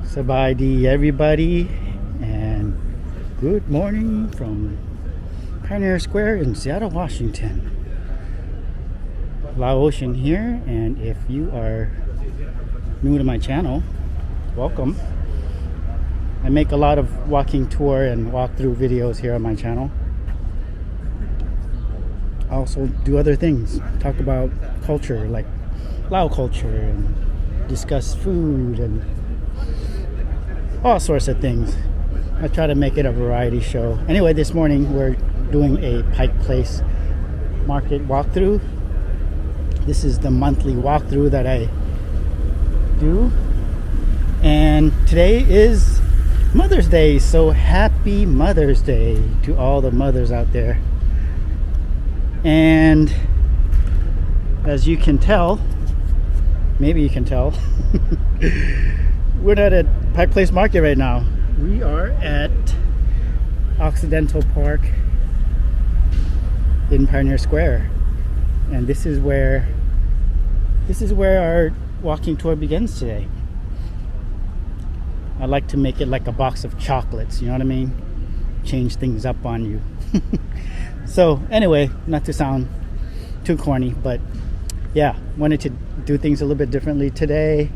Sabadi everybody, and good morning from Pioneer Square in Seattle, Washington. Laotian here, and if you are new to my channel, welcome. I make a lot of walking tour and walkthrough videos here on my channel. I also do other things, talk about culture like Lao culture, and discuss food and all sorts of things. I try to make it a variety show. Anyway, this morning we're doing a Pike Place Market walkthrough. This is the monthly walkthrough that I do. And today is Mother's Day, so happy Mother's Day to all the mothers out there. And as you can tell, maybe you can tell, we're not at Pike Place Market right now. We are at Occidental Park in Pioneer Square, and this is where our walking tour begins today. I like to make it like a box of chocolates, you know what I mean? Change things up on you. So anyway, not to sound too corny, but yeah, wanted to do things a little bit differently today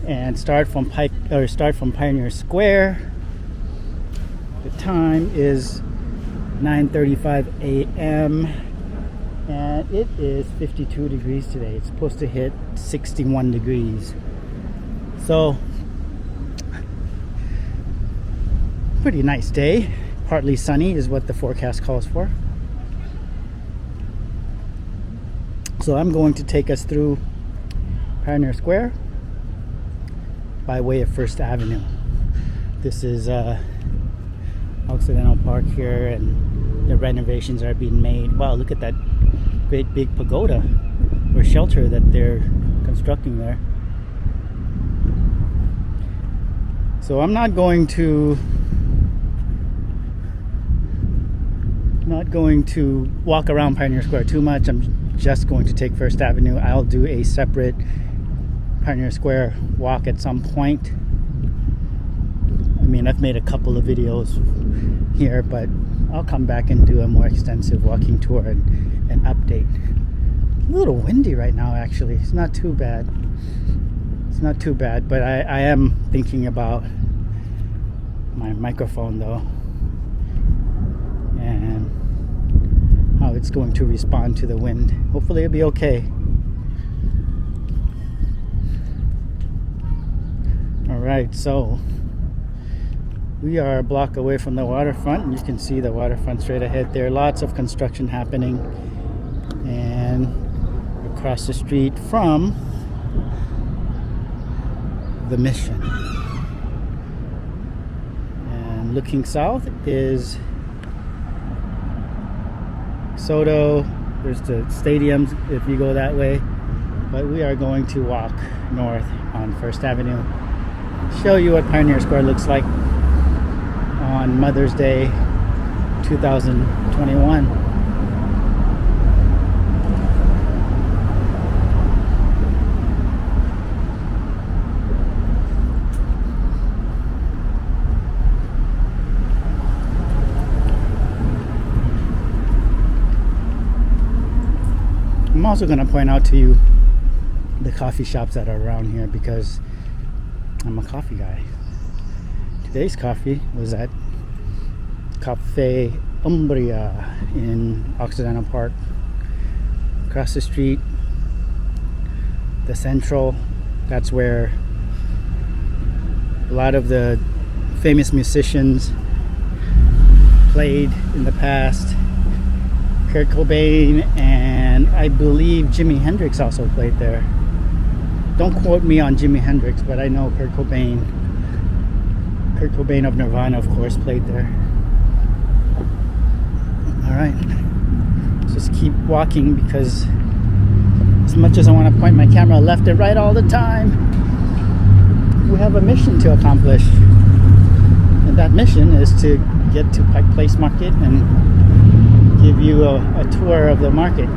and start from Pioneer Square. The time is 9:35 a.m. and it is 52 degrees today. It's supposed to hit 61 degrees. So pretty nice day. Partly sunny is what the forecast calls for. So I'm going to take us through Pioneer Square by way of First Avenue. This is Occidental Park here, and the renovations are being made. Wow, look at that great big pagoda or shelter that they're constructing there. So I'm not going to walk around Pioneer Square too much. I'm just going to take First Avenue. I'll do a separate Pioneer Square walk at some point. I mean, I've made a couple of videos here, but I'll come back and do a more extensive walking tour and update. A little windy right now, actually. It's not too bad. But I am thinking about my microphone though, and how it's going to respond to the wind. Hopefully it'll be okay. Alright, so we are a block away from the waterfront, and you can see the waterfront straight ahead there. Lots of construction happening, and across the street from the Mission. And looking south is Soto. There's the stadiums if you go that way, but we are going to walk north on First Avenue, show you what Pioneer Square looks like on Mother's Day 2021. I'm also going to point out to you the coffee shops that are around here, because I'm a coffee guy. Today's coffee was at Cafe Umbria in Occidental Park. Across the street, the Central, that's where a lot of the famous musicians played in the past. Kurt Cobain and I believe Jimi Hendrix also played there. Don't quote me on Jimi Hendrix, but I know Kurt Cobain of Nirvana, of course, played there. Alright, just keep walking, because as much as I want to point my camera left and right all the time, we have a mission to accomplish. And that mission is to get to Pike Place Market and give you a tour of the market.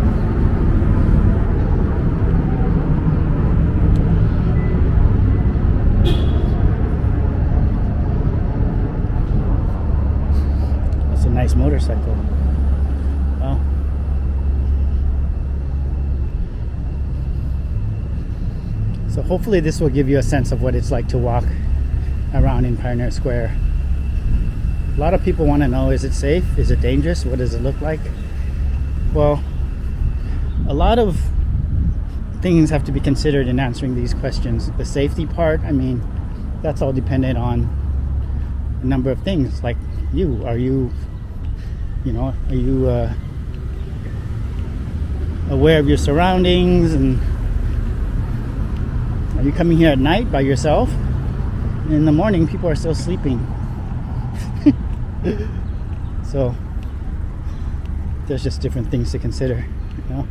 nice motorcycle. Well, so hopefully this will give you a sense of what it's like to walk around in Pioneer Square. A lot of people want to know, is it safe? Is it dangerous? What does it look like? Well, a lot of things have to be considered in answering these questions. The safety part, I mean, that's all dependent on a number of things. Like you, are you aware of your surroundings, and are you coming here at night by yourself? In the morning, people are still sleeping. So there's just different things to consider, you know.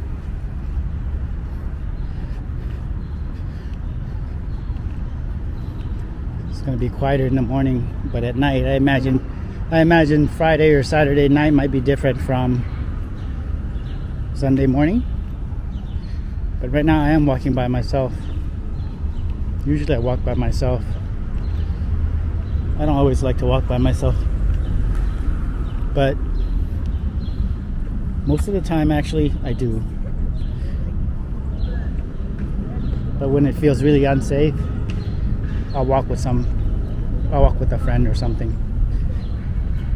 It's going to be quieter in the morning, but at night, I imagine Friday or Saturday night might be different from Sunday morning. But right now I am walking by myself. Usually I walk by myself. I don't always like to walk by myself, but most of the time actually I do. But when it feels really unsafe, I'll walk with a friend or something.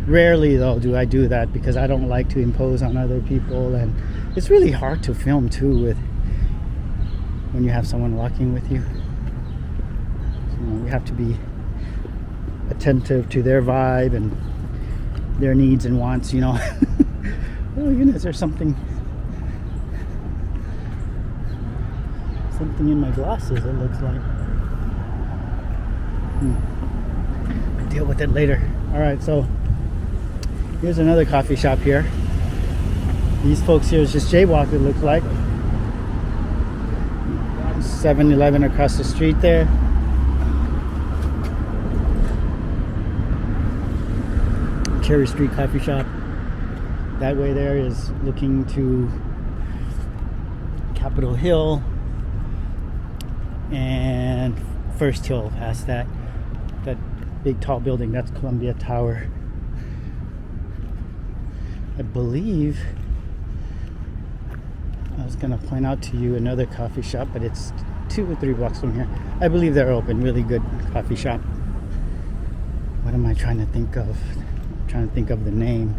Rarely though do I do that, because I don't like to impose on other people, and it's really hard to film too when you have someone walking with you. You have to be attentive to their vibe and their needs and wants, you know. Oh goodness, there's something in my glasses, it looks like. I'll deal with it later. Alright, so here's another coffee shop here. These folks here is just jaywalk, it looks like. 7-Eleven across the street there. Cherry Street coffee shop. That way there is looking to Capitol Hill and First Hill. Past that big tall building, that's Columbia Tower. I believe I was gonna point out to you another coffee shop, but it's 2 or 3 blocks from here. I believe they're open. Really good coffee shop. What am I trying to think of? I'm trying to think of the name.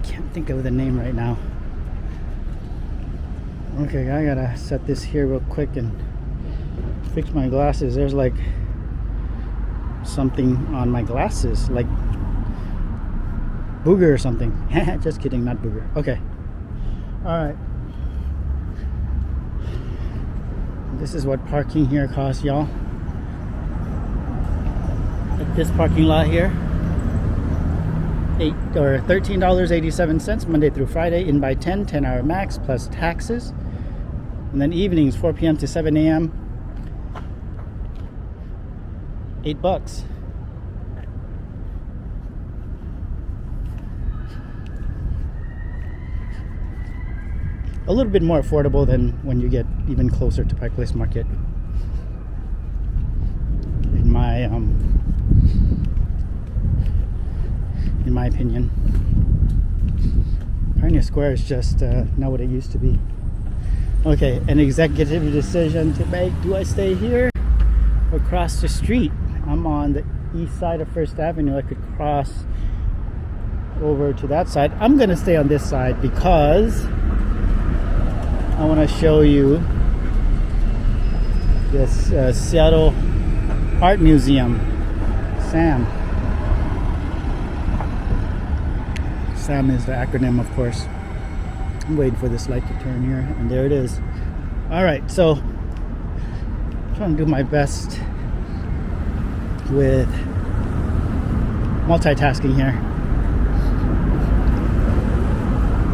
Can't think of the name right now. Okay, I gotta set this here real quick and fix my glasses. There's like something on my glasses, like booger or something. Just kidding, not booger. Okay. Alright. This is what parking here costs, y'all. At this parking lot here, $13.87 Monday through Friday, in by 10-hour max plus taxes. And then evenings 4 p.m. to 7 a.m. $8. A little bit more affordable than when you get even closer to Pike Place Market, in my opinion. Pioneer Square is just not what it used to be. Okay, an executive decision to make. Do I stay here or cross the street? I'm on the east side of First Avenue. I could cross over to that side. I'm gonna stay on this side because I want to show you this Seattle Art Museum. SAM. SAM is the acronym, of course. I'm waiting for this light to turn here, and there it is. Alright, so I'm trying to do my best with multitasking here.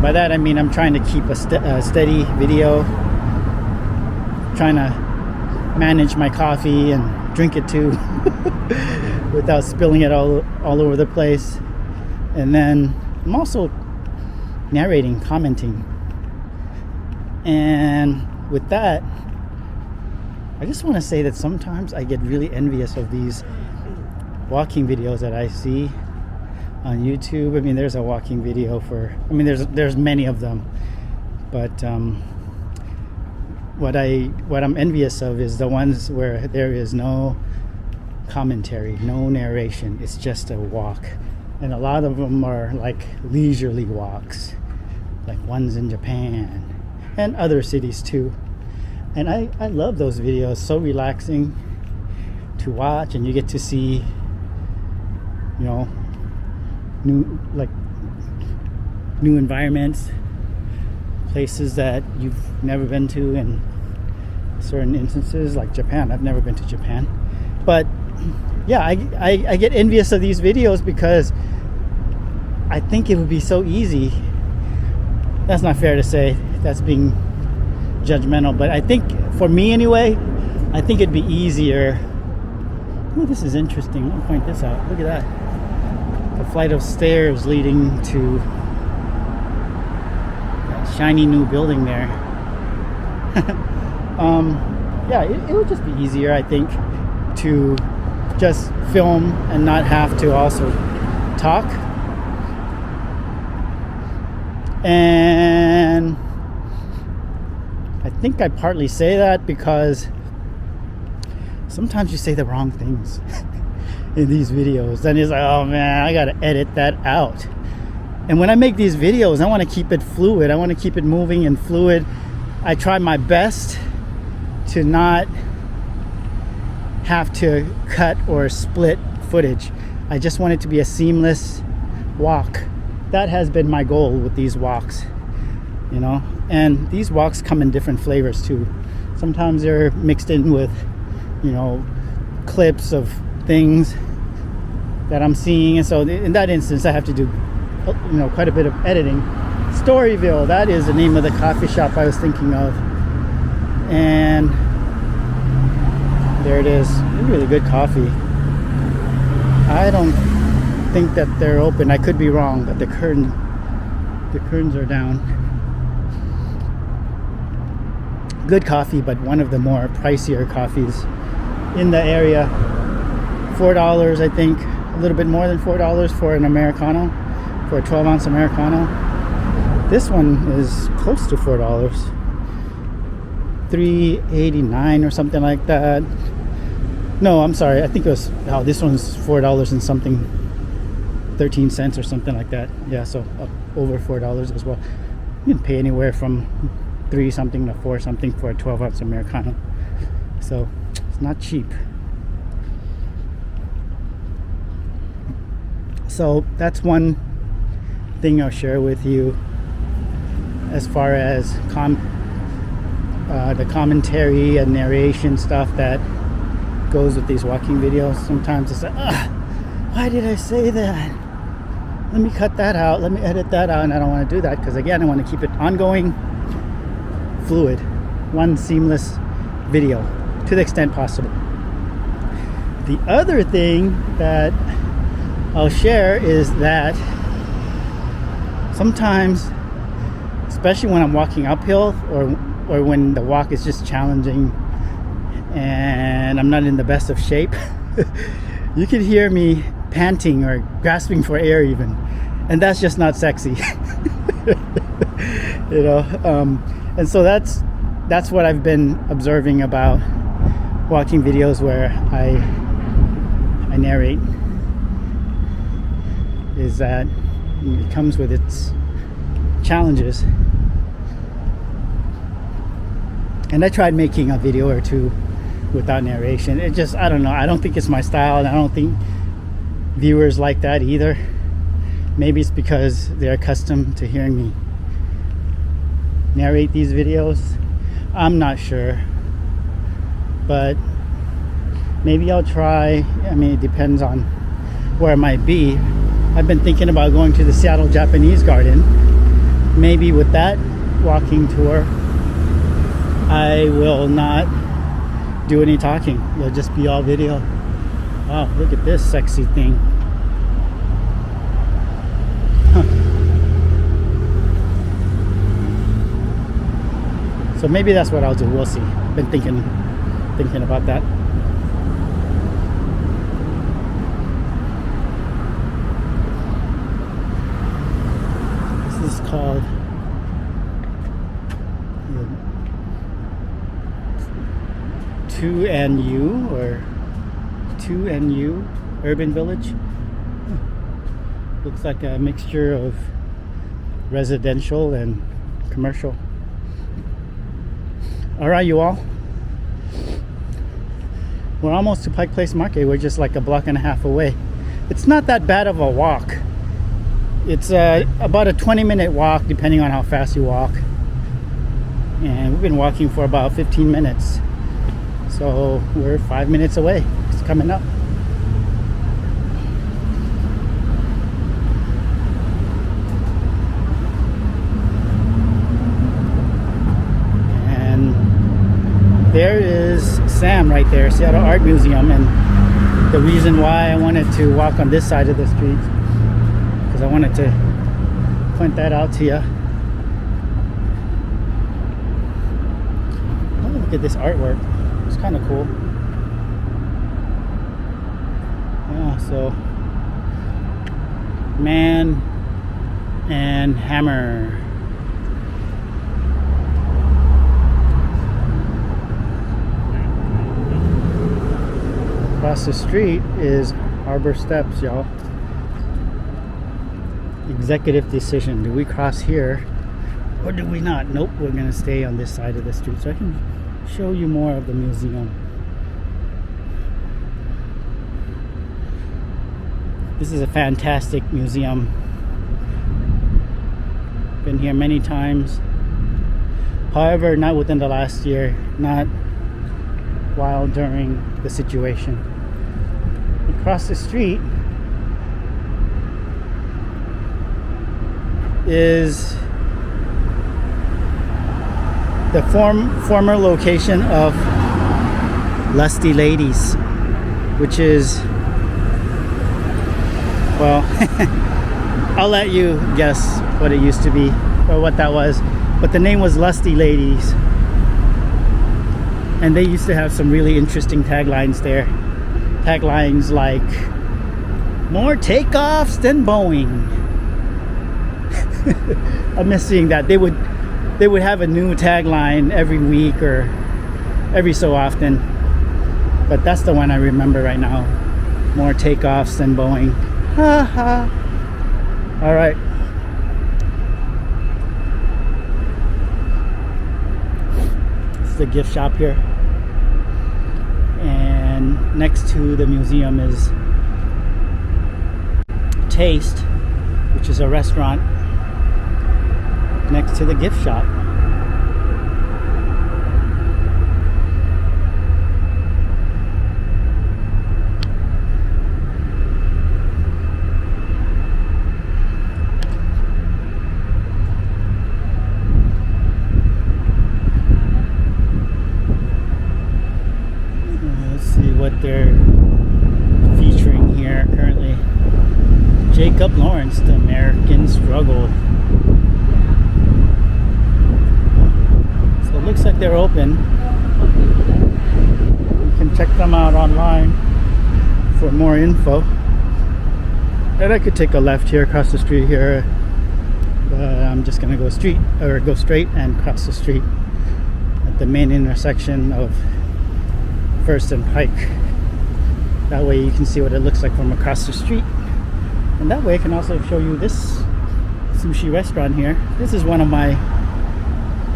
By that I mean I'm trying to keep a steady video, trying to manage my coffee and drink it too without spilling it all over the place. And then I'm also narrating, commenting. And with that, I just want to say that sometimes I get really envious of these walking videos that I see on YouTube. I mean, there's a walking video for, I mean, there's many of them, but what I'm envious of is the ones where there is no commentary, no narration. It's just a walk, and a lot of them are like leisurely walks, like ones in Japan and other cities too. And I love those videos. So relaxing to watch, and you get to see, you know, new environments, places that you've never been to in certain instances, like Japan. I've never been to Japan, but yeah, I get envious of these videos because I think it would be so easy. That's not fair to say, that's being judgmental, but I think for me anyway, I think it'd be easier. Oh, this is interesting. Let me point this out. Look at that. The flight of stairs leading to that shiny new building there. Yeah, it would just be easier, I think, to just film and not have to also talk. And I think I partly say that because sometimes you say the wrong things in these videos. Then it's like, oh man, I gotta edit that out. And when I make these videos, I want to keep it fluid. I want to keep it moving and fluid. I try my best to not have to cut or split footage. I just want it to be a seamless walk. That has been my goal with these walks, you know. And these walks come in different flavors too. Sometimes they're mixed in with, you know, clips of things that I'm seeing, and so in that instance I have to do, you know, quite a bit of editing. Storyville, that is the name of the coffee shop I was thinking of, and there it is. Really good coffee. I don't think that they're open. I could be wrong, but the curtains are down. Good coffee, but one of the more pricier coffees in the area. $4, I think, a little bit more than $4 for an Americano, for a 12-ounce Americano. This one is close to $4, $3.89 or something like that. No, I'm sorry, I think it was, oh, this one's $4 and something, 13 cents or something like that. Yeah, so up over $4 as well. You can pay anywhere from 3 something to 4 something for a 12-ounce Americano. So it's not cheap. So that's one thing I'll share with you as far as the commentary and narration stuff that goes with these walking videos. Sometimes it's like, why did I say that? Let me cut that out, let me edit that out. And I don't want to do that because, again, I want to keep it ongoing, fluid, one seamless video to the extent possible. The other thing that I'll share is that sometimes, especially when I'm walking uphill or when the walk is just challenging and I'm not in the best of shape, you can hear me panting or grasping for air even, and that's just not sexy. You know, and so that's what I've been observing about walking videos where I narrate, is that it comes with its challenges. And I tried making a video or two without narration. It just, I don't know, I don't think it's my style, and I don't think viewers like that either. Maybe it's because they're accustomed to hearing me narrate these videos. I'm not sure, but maybe I'll try. I mean, it depends on where I might be. I've been thinking about going to the Seattle Japanese Garden. Maybe with that walking tour, I will not do any talking. It'll just be all video. Wow, look at this sexy thing. Huh. So maybe that's what I'll do. We'll see. Been thinking about that. called 2NU or 2NU Urban Village. Looks like a mixture of residential and commercial. Alright, you all. We're almost to Pike Place Market. We're just like a block and a half away. It's not that bad of a walk. It's about a 20-minute walk depending on how fast you walk. And we've been walking for about 15 minutes. So we're 5 minutes away. It's coming up. There is Sam right there, Seattle Art Museum, and the reason why I wanted to walk on this side of the street, because I wanted to point that out to you. Oh, look at this artwork. It's kind of cool. Yeah, so Man and Hammer. Across the street is Harbor Steps, y'all. Executive decision. Do we cross here or do we not? Nope, we're gonna stay on this side of the street so I can show you more of the museum. This is a fantastic museum. Been here many times. However, not within the last year, not while during the situation. Across the street is the former location of Lusty Ladies, which is, well, I'll let you guess what it used to be or what that was, but the name was Lusty Ladies. And they used to have some really interesting taglines there. Taglines like, more takeoffs than Boeing. I miss seeing that. They would have a new tagline every week or every so often. But that's the one I remember right now. More takeoffs than Boeing. Ha ha. Alright. This is the gift shop here. And next to the museum is Taste, which is a restaurant next to the gift shop. What they're featuring here currently. Jacob Lawrence, The American Struggle. So it looks like they're open. You can check them out online for more info. And I could take a left here across the street here, but I'm just gonna go straight and cross the street at the main intersection of First and Pike. That way you can see what it looks like from across the street. And that way I can also show you this sushi restaurant here. This is one of my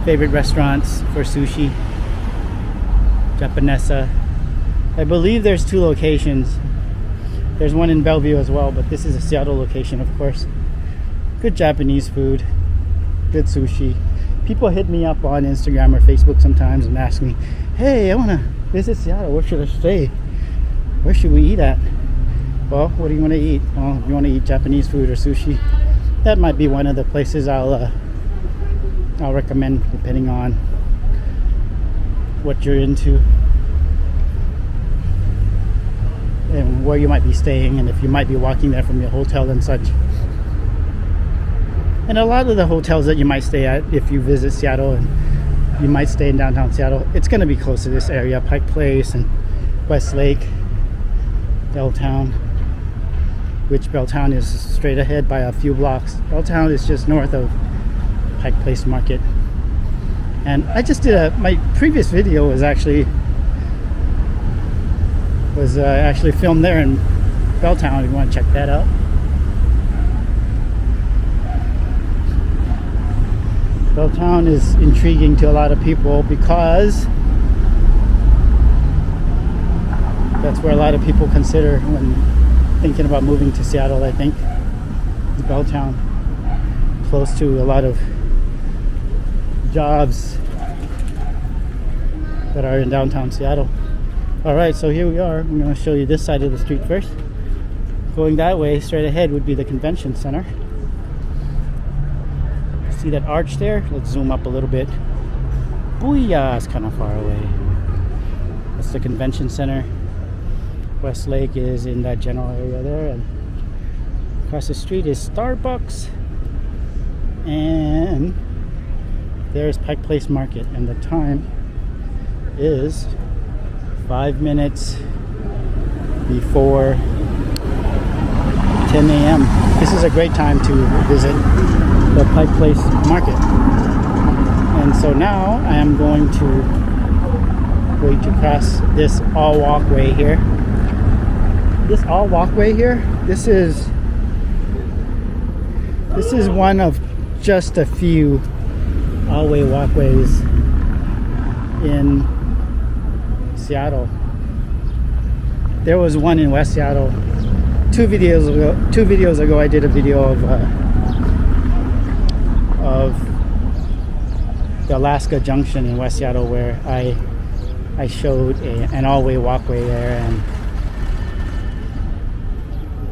favorite restaurants for sushi. Japanesa. I believe there's two locations. There's one in Bellevue as well, but this is a Seattle location, of course. Good Japanese food. Good sushi. People hit me up on Instagram or Facebook sometimes and ask me, hey, I want to visit Seattle. Where should I stay? Where should we eat at? Well, what do you want to eat? Well, if you want to eat Japanese food or sushi, that might be one of the places I'll recommend, depending on what you're into and where you might be staying, and if you might be walking there from your hotel and such. And a lot of the hotels that you might stay at if you visit Seattle, and you might stay in downtown Seattle, it's going to be close to this area. Pike Place and Westlake, Belltown, which Belltown is straight ahead by a few blocks. Belltown is just north of Pike Place Market. And I just did my previous video was actually filmed there in Belltown if you want to check that out. Belltown is intriguing to a lot of people because that's where a lot of people consider when thinking about moving to Seattle. I think it's Belltown, close to a lot of jobs that are in downtown Seattle. Alright, so here we are. I'm going to show you this side of the street first. Going that way, straight ahead, would be the convention center. See that arch there? Let's zoom up a little bit. Booyah! It's kind of far away. That's the convention center. Westlake is in that general area there, and across the street is Starbucks, and there's Pike Place Market, and the time is 5 minutes before 10 a.m. This is a great time to visit the Pike Place Market. And so now I am going to cross this all walkway here. This all walkway here, this is one of just a few all-way walkways in Seattle. There was one in West Seattle. Two videos ago I did a video of the Alaska Junction in West Seattle where I showed an all-way walkway there, and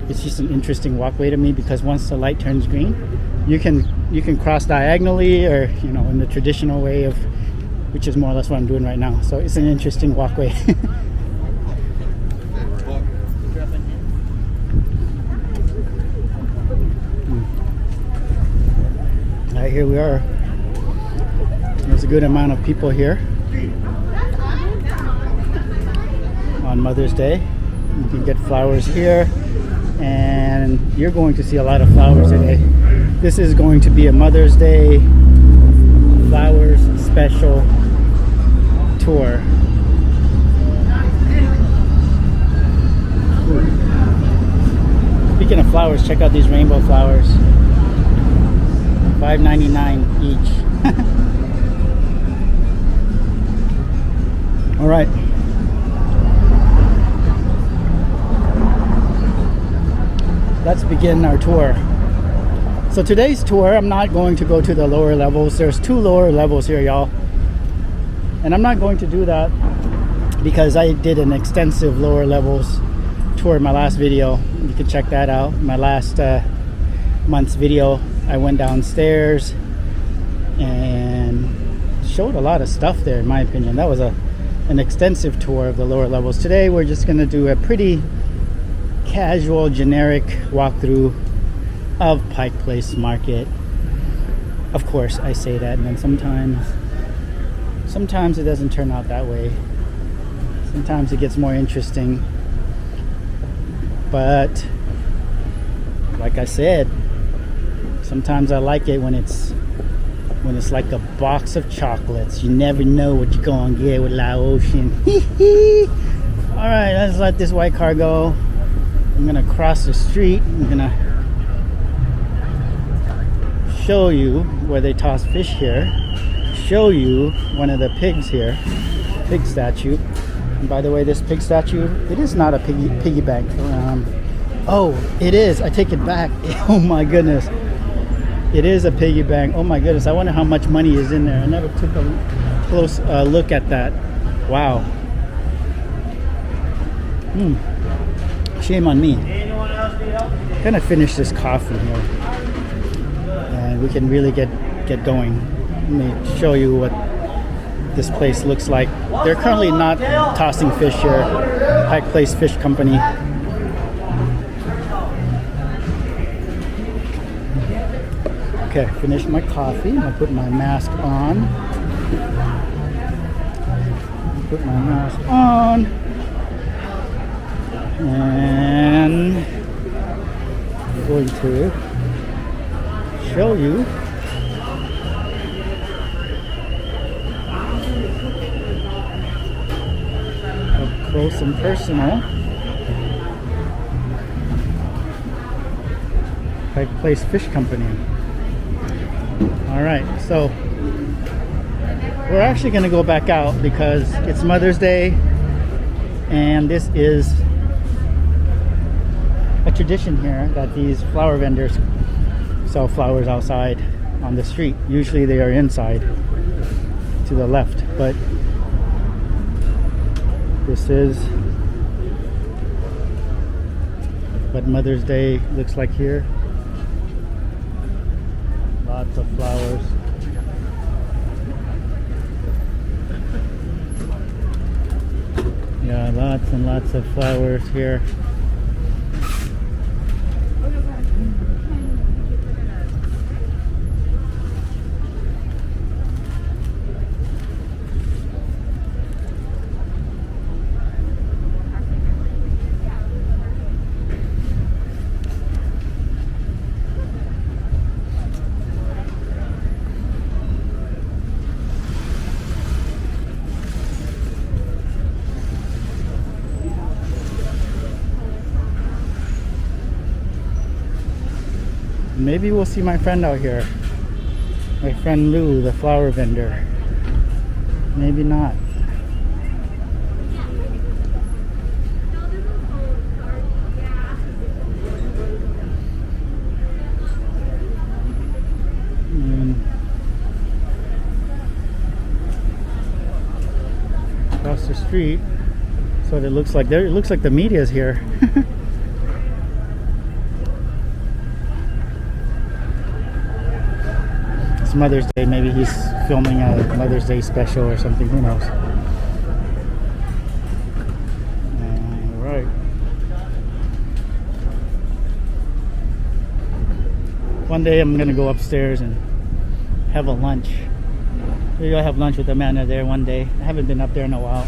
it's just an interesting walkway to me because once the light turns green, you can cross diagonally, or in the traditional way of, which is more or less what I'm doing right now. So it's an interesting walkway. Alright, here we are. There's a good amount of people here on Mother's Day. You can get flowers here, and you're going to see a lot of flowers today. This is going to be a Mother's Day flowers special tour. Speaking of flowers, check out these rainbow flowers. $5.99 each. All right. Let's begin our tour. So today's tour, I'm not going to go to the lower levels. There's 2 lower levels here, y'all. And I'm not going to do that because I did an extensive lower levels tour in my last video. You can check that out. My last month's video, I went downstairs and showed a lot of stuff there, in my opinion. That was an extensive tour of the lower levels. Today we're just going to do a pretty casual, generic walkthrough of Pike Place Market. Of course, I say that, and then sometimes it doesn't turn out that way. Sometimes it gets more interesting. But like I said, sometimes I like it when it's like a box of chocolates. You never know what you're gonna get with Laotian. Alright, let's let this white car go. I'm gonna cross the street. I'm gonna show you where they toss fish here. Show you one of the pigs here. Pig statue. And by the way, this pig statue, it is not a piggy bank. Oh, it is. I take it back. Oh my goodness. It is a piggy bank. Oh my goodness. I wonder how much money is in there. I never took a close look at that. Wow. Shame on me. I'm gonna finish this coffee here, and we can really get going. Let me show you what this place looks like. They're currently not tossing fish here. Pike Place Fish Company. Okay, finished my coffee. I'm gonna put my mask on. Put my mask on. And I'm going to show you close and personal. Pike Place Fish Company. Alright, so we're actually going to go back out because it's Mother's Day, and this is a tradition here that these flower vendors sell flowers outside on the street. Usually they are inside to the left, but this is what Mother's Day looks like here. Lots of flowers. Yeah, lots and lots of flowers here. Maybe we'll see my friend out here. My friend Lou, the flower vendor. Maybe not. Across the street. So it looks like there. It looks like the media's here. It's Mother's Day. Maybe he's filming a Mother's Day special or something. Who knows? All right. One day I'm gonna go upstairs and have a lunch. Maybe I'll have lunch with Amanda there one day. I haven't been up there in a while.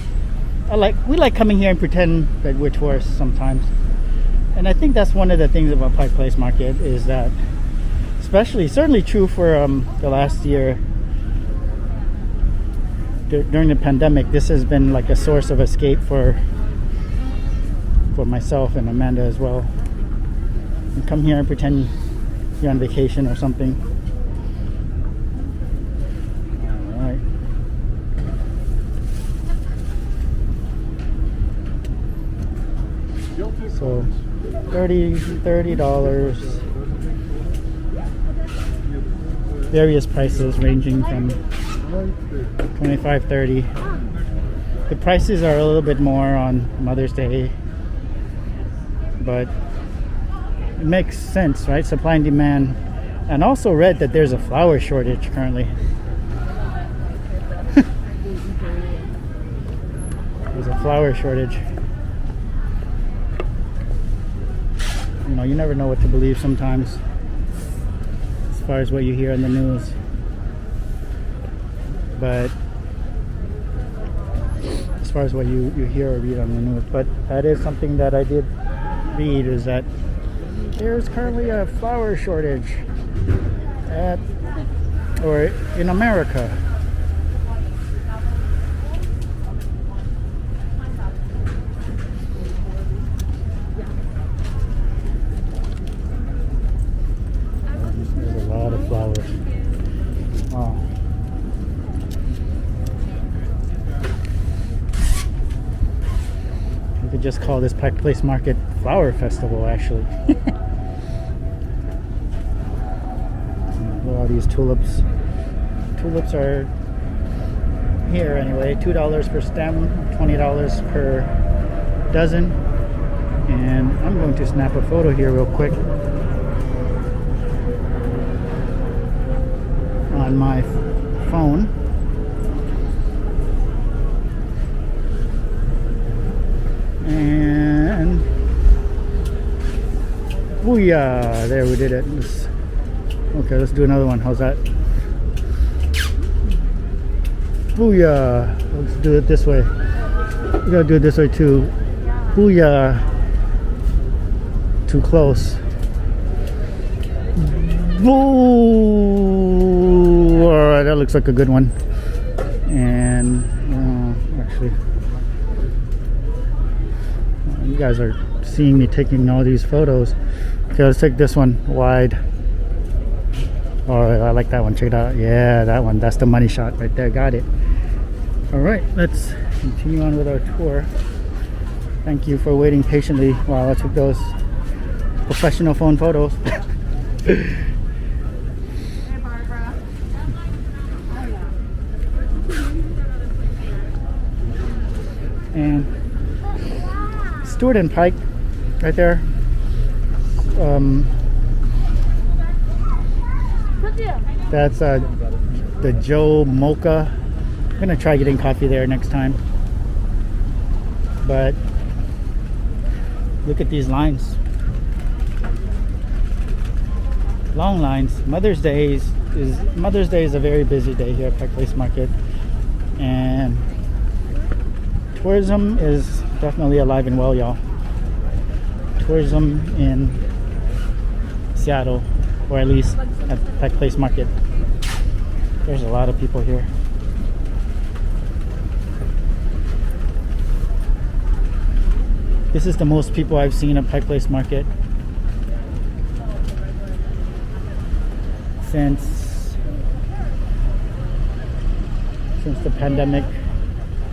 We like coming here and pretend that we're tourists sometimes. And I think that's one of the things about Pike Place Market is that, certainly true for the last year during the pandemic, this has been like a source of escape for myself and Amanda as well. You come here and pretend you're on vacation or something. All right. So $30. Various prices ranging from $25, $30. The prices are a little bit more on Mother's Day, but it makes sense, right? Supply and demand. And also read that there's a flower shortage currently. There's a flower shortage. You know, you never know what to believe sometimes, as far as what you hear in the news. But as far as what you hear or read on the news, but that is something that I did read, is that there's currently a flower shortage in America. Wow. We could just call this Pike Place Market Flower Festival, actually. Look at all these tulips. Tulips are here anyway. $2 per stem, $20 per dozen. And I'm going to snap a photo here real quick on my phone. And booyah! There, we did it. Okay, let's do another one. How's that? Booyah! Let's do it this way. We gotta do it this way too. Booyah! Too close. Ooh, all right, that looks like a good one. And actually, guys are seeing me taking all these photos. Okay, let's take this one wide. Oh, I like that one. Check it out. Yeah, that one. That's the money shot right there. Got it. All right, let's continue on with our tour. Thank you for waiting patiently while I took those professional phone photos. And Stewart and Pike right there. That's the Joe Mocha. I'm gonna try getting coffee there next time. But look at these lines. Long lines. Mother's Day is a very busy day here at Pike Place Market, and tourism is definitely alive and well, y'all. Tourism in Seattle, or at least at Pike Place Market. There's a lot of people here. This is the most people I've seen at Pike Place Market since the pandemic,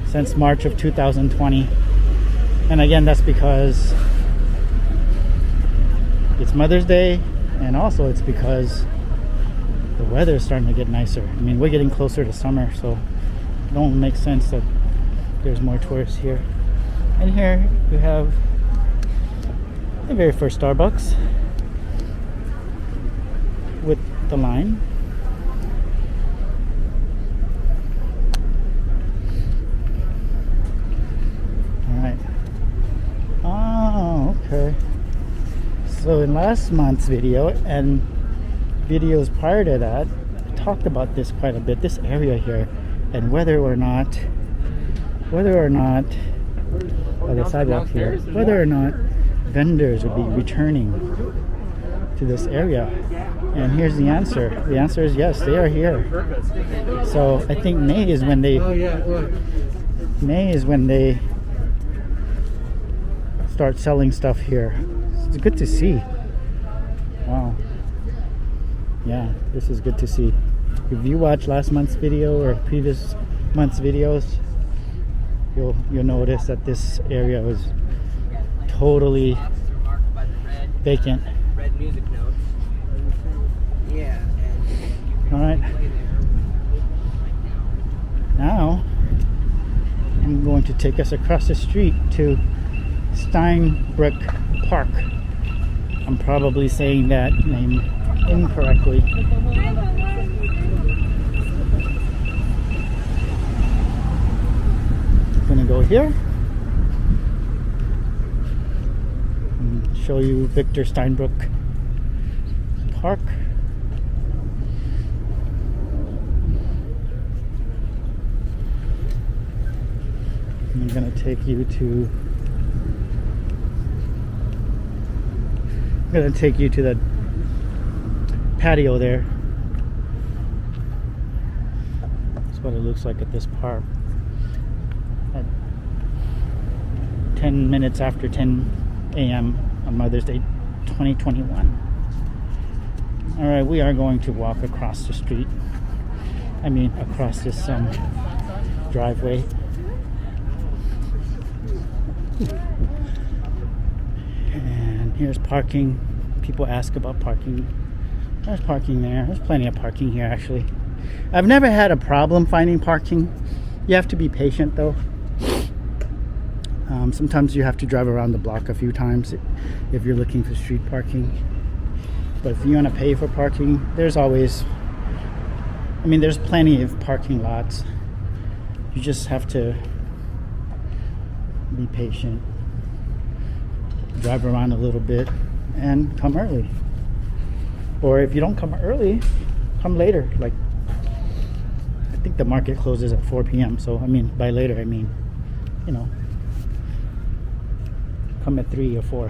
since March of 2020. And again, that's because it's Mother's Day, and also it's because the weather is starting to get nicer. I mean, we're getting closer to summer, so it don't make sense that there's more tourists here. And here you have the very first Starbucks with the line. Alright. Oh, okay. So in last month's video and videos prior to that, I talked about this quite a bit, this area here, and whether or not the sidewalk here, whether or not vendors would be returning to this area. And here's the answer. The answer is yes, they are here. So I think May is when they start selling stuff here. It's good to see. Wow. Yeah, this is good to see. If you watched last month's video or previous month's videos, you'll notice that this area was totally vacant. Red music notes. Yeah. All right. Now I'm going to take us across the street to Steinbrook Park. I'm probably saying that name incorrectly. I'm gonna go here and show you Victor Steinbrook Park. I'm gonna take you to the patio there. That's what it looks like at this park at 10 minutes after 10 a.m. on Mother's Day 2021. Alright, we are going to walk across the street. Across this driveway. And here's parking. People ask about parking. There's parking there. There's plenty of parking here, actually. I've never had a problem finding parking. You have to be patient, though. Sometimes you have to drive around the block a few times if you're looking for street parking. But if you want to pay for parking, there's plenty of parking lots. You just have to be patient, drive around a little bit, and come early. Or if you don't come early, come later. Like, I think the market closes at 4 p.m. So by later come at 3 or 4.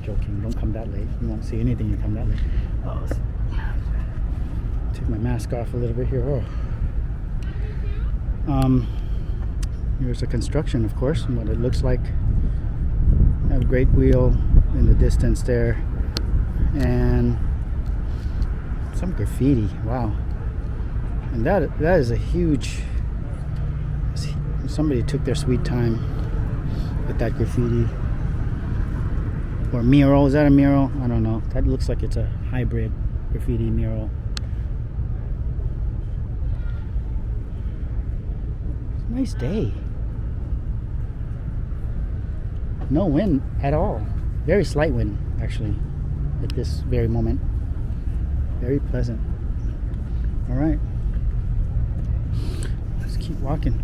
Joking, don't come that late. You won't see anything you come that late. Take my mask off a little bit here. Here's a construction, of course, and what it looks like. A great wheel in the distance there, and some graffiti. Wow. And that is a huge, somebody took their sweet time with that graffiti or mural. Is that a mural? I don't know. That looks like it's a hybrid graffiti mural. Nice day. No wind at all. Very slight wind, actually, at this very moment. Very pleasant. All right. Let's keep walking.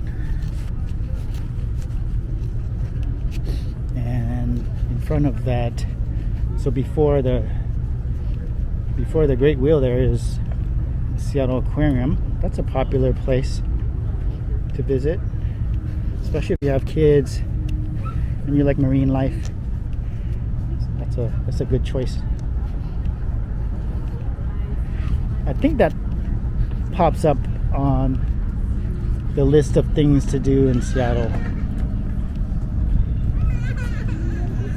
And in front of that, so before the Great Wheel, there is Seattle Aquarium. That's a popular place to visit, especially if you have kids and you like marine life. That's a good choice. I think that pops up on the list of things to do in Seattle.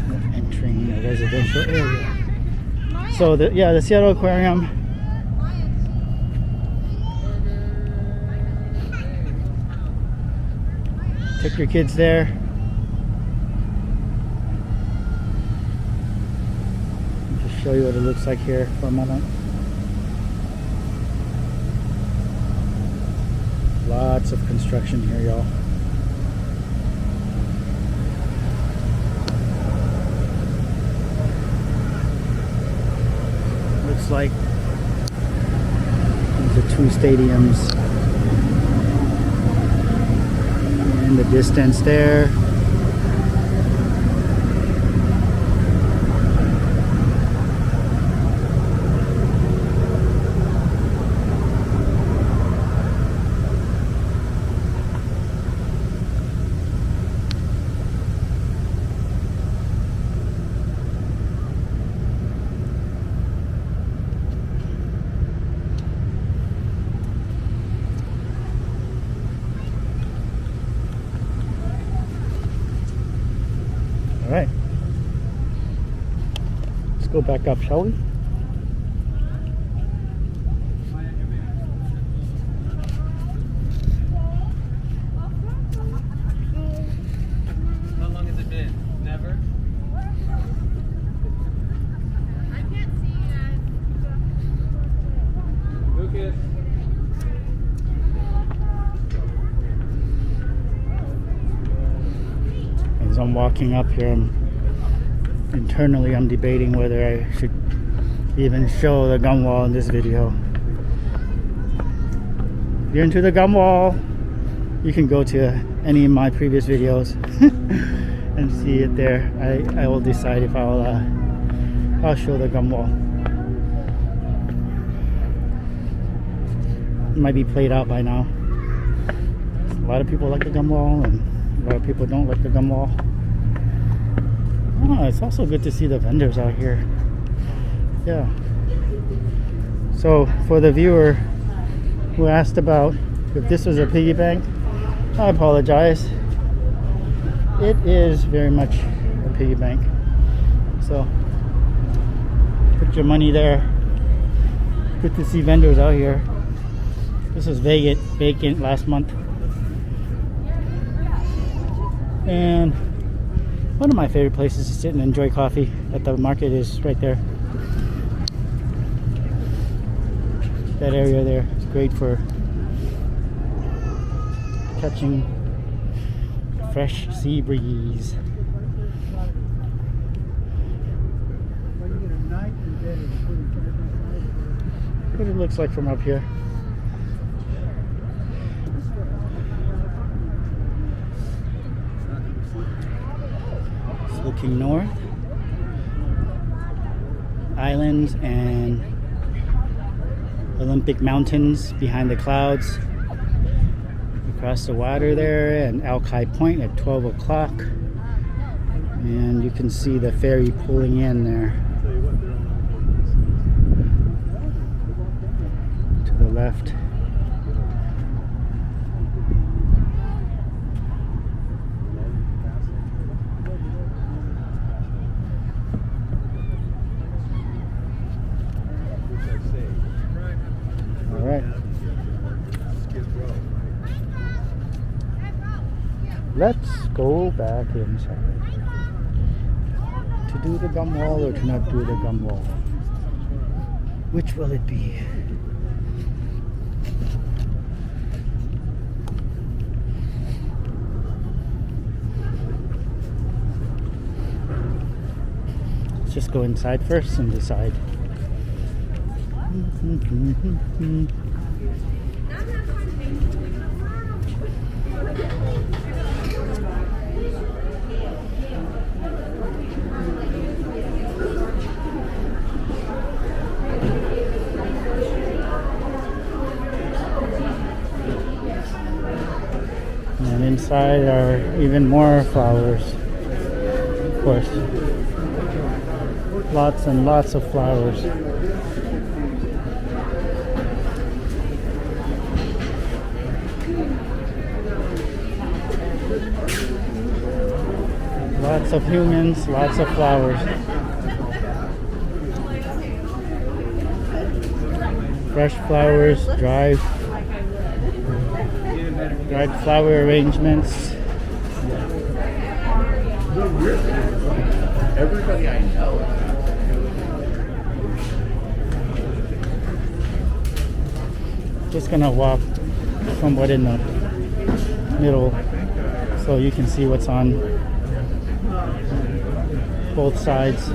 We're entering a residential area. So the Seattle Aquarium. Take your kids there. I'll just show you what it looks like here for a moment. Lots of construction here, y'all. Looks like these are two stadiums in the distance there. Alright, let's go back up, shall we? How long has it been? Never? I can't see yet. Lucas. As I'm walking up here, I'm debating whether I should even show the gum wall in this video. If you're into the gum wall, you can go to any of my previous videos and see it there. I will decide if I'll show the gum wall. It might be played out by now. A lot of people like the gum wall, and a lot of people don't like the gum wall. Oh, it's also good to see the vendors out here. Yeah. So for the viewer who asked about if this was a piggy bank, I apologize. It is very much a piggy bank. So put your money there. Good to see vendors out here. This was vacant last month. And one of my favorite places to sit and enjoy coffee at the market is right there. That area there is great for catching fresh sea breeze. What it looks like from up here. Looking north, islands and Olympic Mountains behind the clouds. Across the water there, and Alki Point at 12 o'clock. And you can see the ferry pulling in there. To the left. Let's go back inside. To do the gum wall or to not do the gum wall? Which will it be? Let's just go inside first and decide. And inside are even more flowers, of course. Lots and lots of flowers. Lots of humans, lots of flowers. Fresh flowers, dried flower arrangements. Everybody I know. Just gonna walk somewhat in the middle so you can see what's on both sides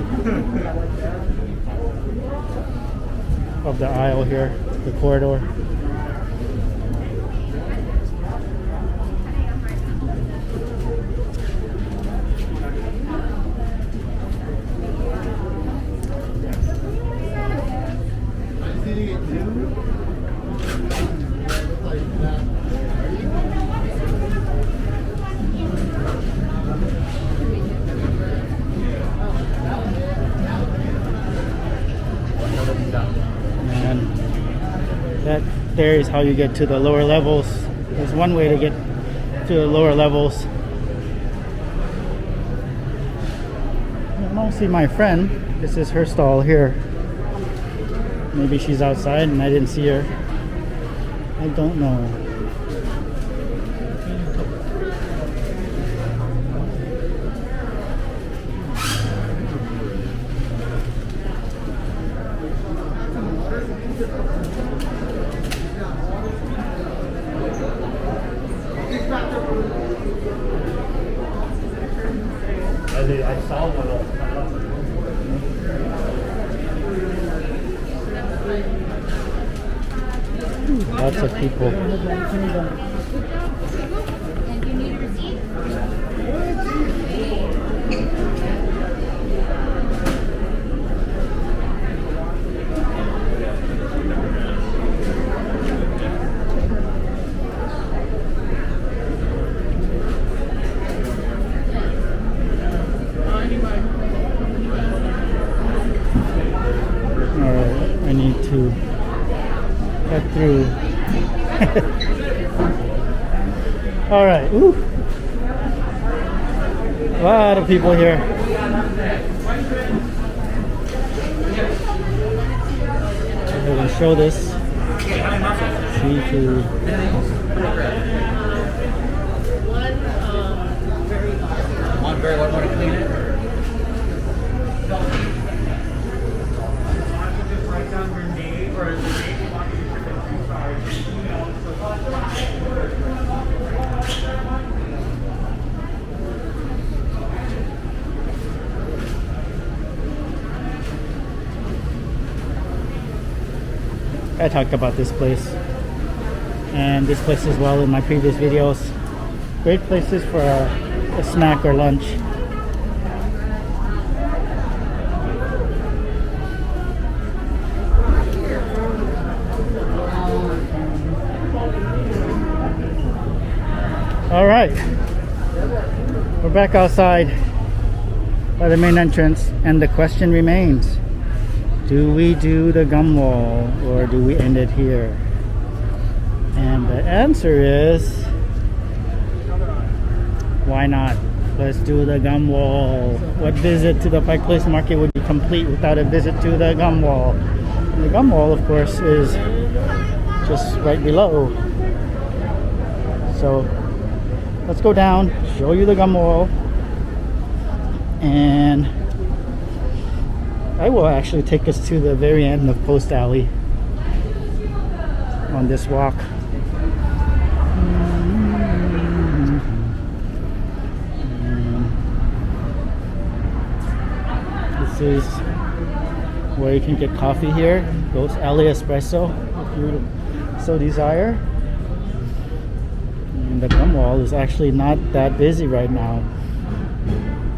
of the aisle here, the corridor. And that there is how you get to the lower levels. There's one way to get to the lower levels. I don't see my friend. This is her stall here. Maybe she's outside and I didn't see her. I don't know. I saw one all Lots of people. Alright, I need to cut through. Alright, ooh. A lot of people here. I'm going to show this. Seafood. One very one want to clean it. Write down your name or the name you want to I talked about this place and this place as well in my previous videos. Great places for a snack or lunch. All right, we're back outside by the main entrance, and the question remains: do we do the gum wall or do we end it here? And the answer is, why not? Let's do the gum wall. What visit to the Pike Place Market would be complete without a visit to the gum wall? And the gum wall, of course, is just right below. So let's go down show you the gum wall, and I will actually take us to the very end of Post Alley on this walk. This is where you can get coffee here. Post Alley Espresso if you so desire. And the gum wall is actually not that busy right now.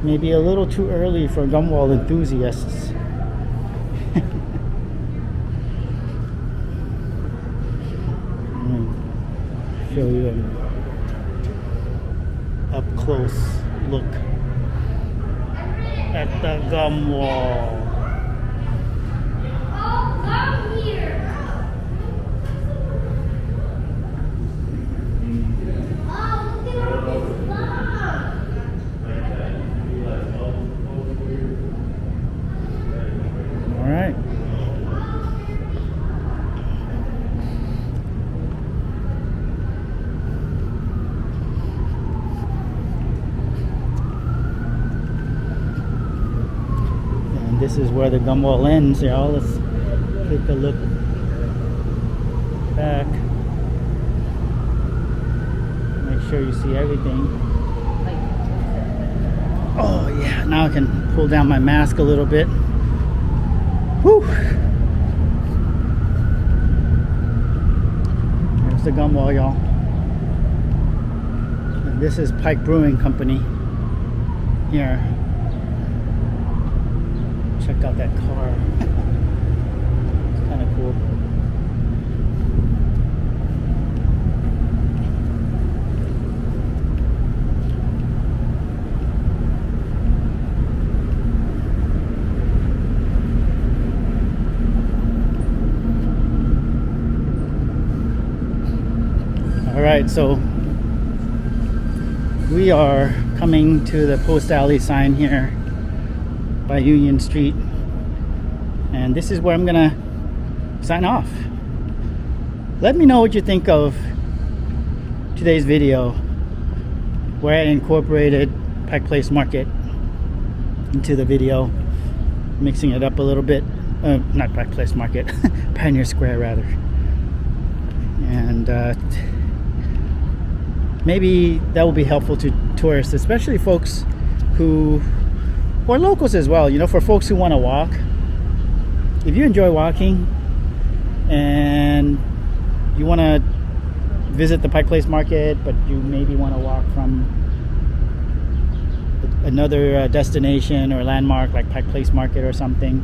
Maybe a little too early for gum wall enthusiasts. Show you an up close look at the gum wall. All right. This is where the gum wall ends, y'all. Let's take a look back. Make sure you see everything. Oh yeah, now I can pull down my mask a little bit. Whew. There's the gum wall, y'all. And this is Pike Brewing Company here. Check out that car. It's kind of cool. All right, so we are coming to the Post Alley sign here by Union Street, and this is where I'm gonna sign off. Let me know what you think of today's video, where I incorporated Pike Place Market into the video, mixing it up a little bit. Not Pike Place Market, Pioneer Square rather. And maybe that will be helpful to tourists, especially folks who or locals as well, you know, for folks who want to walk. If you enjoy walking and you want to visit the Pike Place Market, but you maybe want to walk from another destination or landmark like Pike Place Market or something,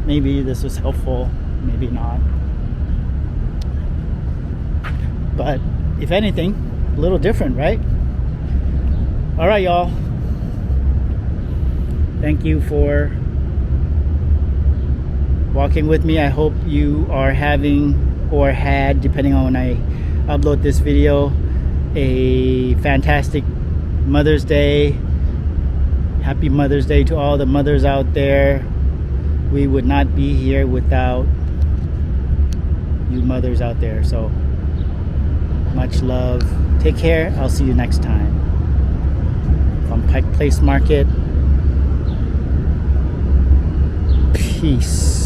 maybe this was helpful, maybe not. But if anything, a little different, right? All right, y'all. Thank you for walking with me. I hope you are having or had, depending on when I upload this video, a fantastic Mother's Day. Happy Mother's Day to all the mothers out there. We would not be here without you mothers out there. So much love. Take care. I'll see you next time. From Pike Place Market. Peace.